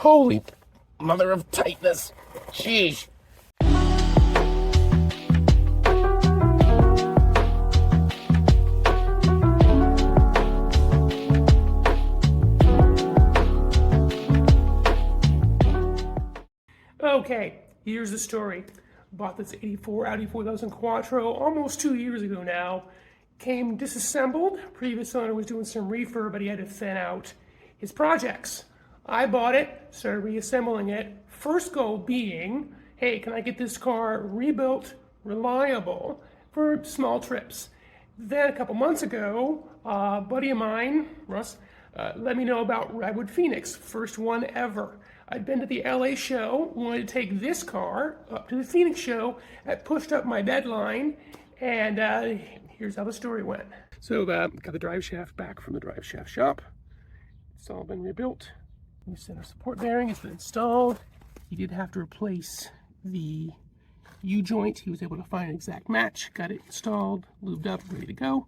Holy mother of tightness. Sheesh. Okay, here's the story. Bought this 84 Audi 4000 Quattro almost 2 years ago now. Came disassembled. Previous owner was doing some refurb, but he had to thin out his projects. I bought it, started reassembling it. First goal being, hey, can I get this car rebuilt, reliable, for small trips? Then a couple months ago, a buddy of mine, Russ, let me know about Radwood Phoenix, first one ever. I'd been to the LA show, wanted to take this car up to the Phoenix show. That pushed up my deadline, and here's how the story went. So got the drive shaft back from the drive shaft shop. It's all been rebuilt. New center support bearing has been installed. He did have to replace the U-joint. He was able to find an exact match, got it installed, lubed up, ready to go.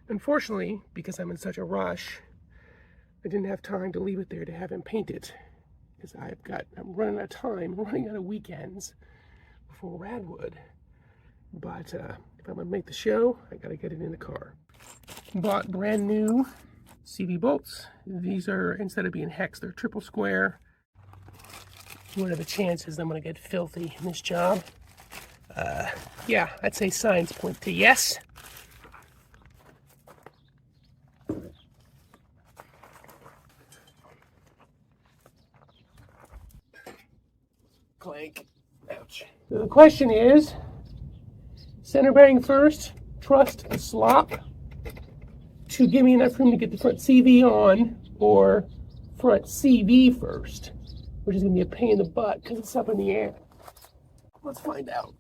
Unfortunately, because I'm in such a rush, I didn't have time to leave it there to have him paint it, because I'm running out of time, running out of weekends before Radwood. But if I'm gonna make the show, I gotta get it in the car. Bought brand new CV bolts. These are, instead of being hex, they're triple square. What are the chances I'm gonna get filthy in this job? Yeah, I'd say signs point to yes. Clank. Ouch. So the question is, center bearing first, trust the slop to give me enough room to get the front CV on, or front CV first, which is going to be a pain in the butt because it's up in the air. Let's find out.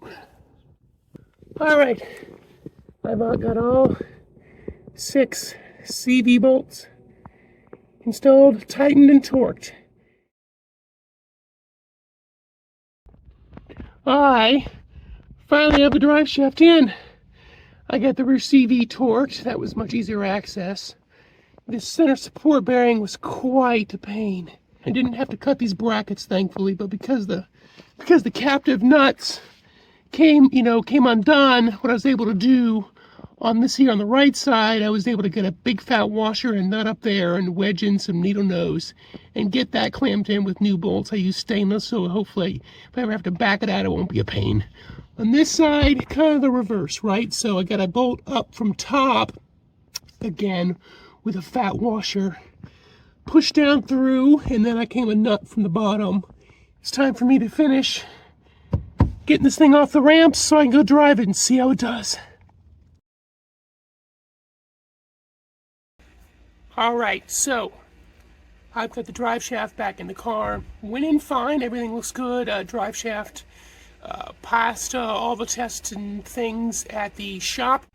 All right, I've got all 6 CV bolts installed, tightened, and torqued. I finally have the drive shaft in. I got the rear CV torqued. That was much easier access. This center support bearing was quite a pain. I didn't have to cut these brackets, thankfully, but because the captive nuts came undone, what I was able to do on this here on the right side, I was able to get a big fat washer and nut up there and wedge in some needle nose and get that clamped in with new bolts. I use stainless, so hopefully if I ever have to back it out, it won't be a pain. On this side, kind of the reverse, right? So I got a bolt up from top, again, with a fat washer, push down through, and then I came a nut from the bottom. It's time for me to finish getting this thing off the ramps so I can go drive it and see how it does. All right, so I've got the drive shaft back in the car. Went in fine, everything looks good. Drive shaft passed all the tests and things at the shop.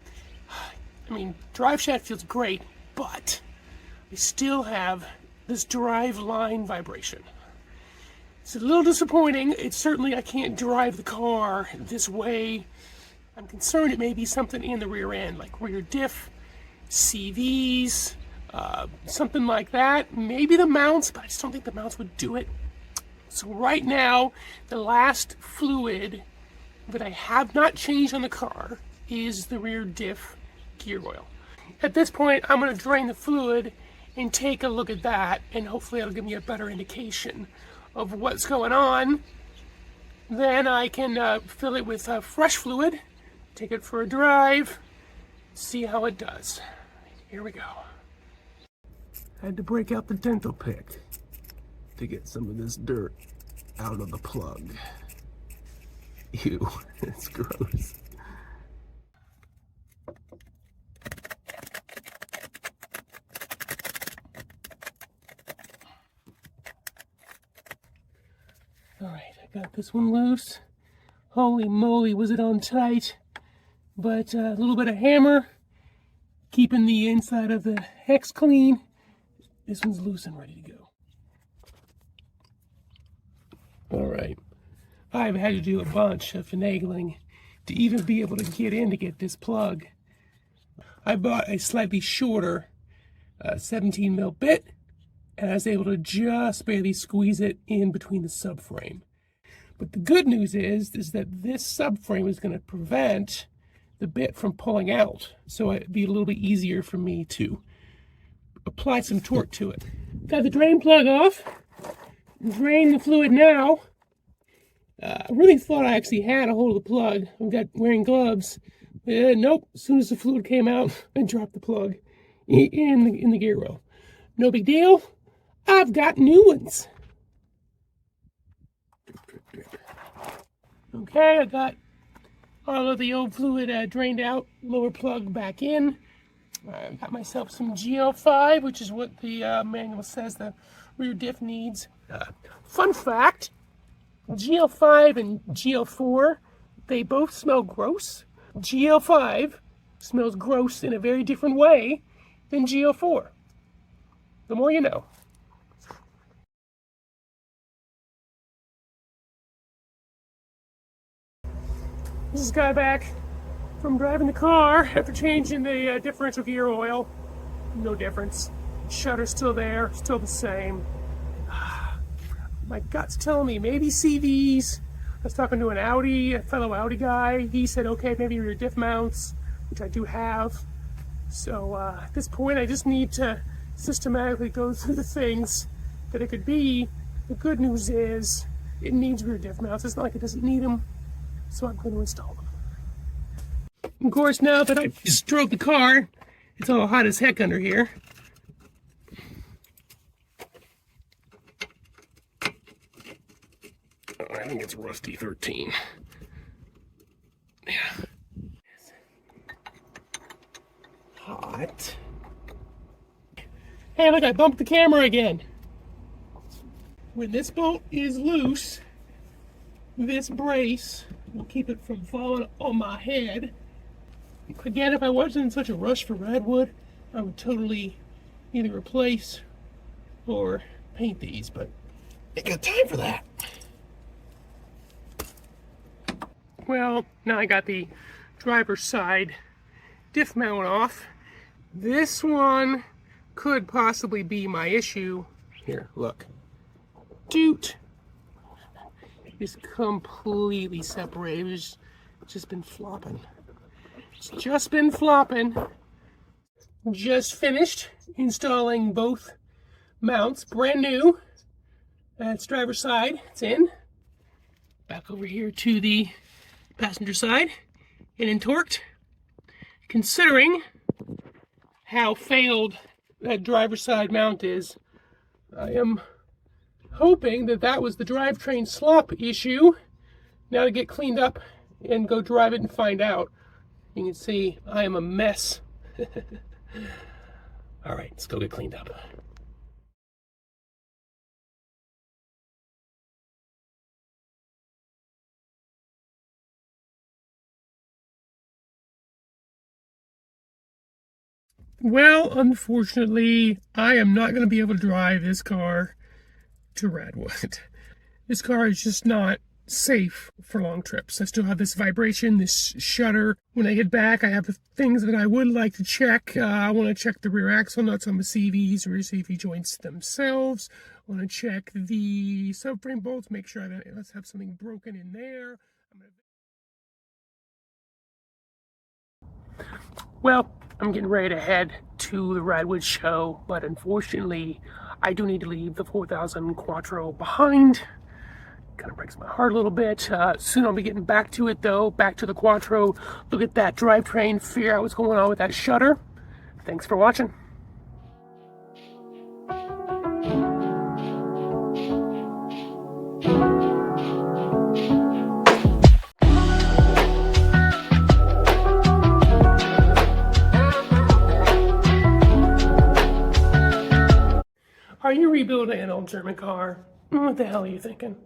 I mean, drive shaft feels great, but I still have this Driveline vibration. It's a little disappointing. It's certainly, I can't drive the car this way. I'm concerned it may be something in the rear end, like rear diff, CVs, something like that. Maybe the mounts, but I just don't think the mounts would do it. So right now, the last fluid that I have not changed on the car is the rear diff gear oil. At this point, I'm going to drain the fluid and take a look at that, and hopefully that'll give me a better indication of what's going on. Then I can fill it with fresh fluid, take it for a drive, see how it does. Here we go. I had to break out the dental pick to get some of this dirt out of the plug. Ew, it's gross. All right, I got this one loose. Holy moly, was it on tight. But a little bit of hammer, keeping the inside of the hex clean. This one's loose and ready to go. All right, I've had to do a bunch of finagling to even be able to get this plug. I bought a slightly shorter 17 mil bit and I was able to just barely squeeze it in between the subframe. But the good news is that this subframe is going to prevent the bit from pulling out, so it'd be a little bit easier for me to apply some torque to it. Got the drain plug off, drain the fluid now. I really thought I actually had a hold of the plug. I'm wearing gloves. Nope, as soon as the fluid came out, I dropped the plug in the gear roll. No big deal. I've got new ones. Okay, I got all of the old fluid drained out, lower plug back in. I got myself some GL5, which is what the manual says the rear diff needs. Fun fact, GL5 and GL4, they both smell gross. GL5 smells gross in a very different way than GL4. The more you know. This is Guy back from driving the car after changing the differential gear oil. No difference. Shutter's still there, still the same. My gut's telling me maybe CVs. I was talking to a fellow Audi guy. He said, okay, maybe your diff mounts, which I do have. So at this point, I just need to systematically go through the things that it could be. The good news is it needs rear diff mounts. It's not like it doesn't need them. So I'm going to install them. Of course, now that I've just drove the car, it's all hot as heck under here. Oh, I think it's Rusty 13. Yeah. Hot. Hey, look, I bumped the camera again. When this bolt is loose, this brace will keep it from falling on my head. Again, if I wasn't in such a rush for Radwood, I would totally either replace or paint these, but ain't got time for that. Well, now I got the driver's side diff mount off. This one could possibly be my issue. Here, look. Doot! It's completely separated. It's just been flopping. It's just been flopping. Just finished installing both mounts, brand new. That's driver's side, it's in. Back over here to the passenger side, and torqued. Considering how failed that driver's side mount is, I am hoping that was the drivetrain slop issue. Now to get cleaned up and go drive it and find out. You can see I am a mess. All right, let's go get cleaned up. Well, unfortunately, I am not going to be able to drive this car to Radwood. This car is just not safe for long trips. I still have this vibration, this shudder. When I get back, I have things that I would like to check. I want to check the rear axle nuts on the CVs, rear CV joints themselves. I want to check the subframe bolts, make sure that let's have something broken in there. Well, I'm getting ready to head to the Radwood show, but unfortunately, I do need to leave the 4000 Quattro behind. Kind of breaks my heart a little bit. Soon I'll be getting back to it though, back to the Quattro, look at that drivetrain, figure out what's going on with that shutter. Thanks for watching. Are you rebuilding an old German car? What the hell are you thinking?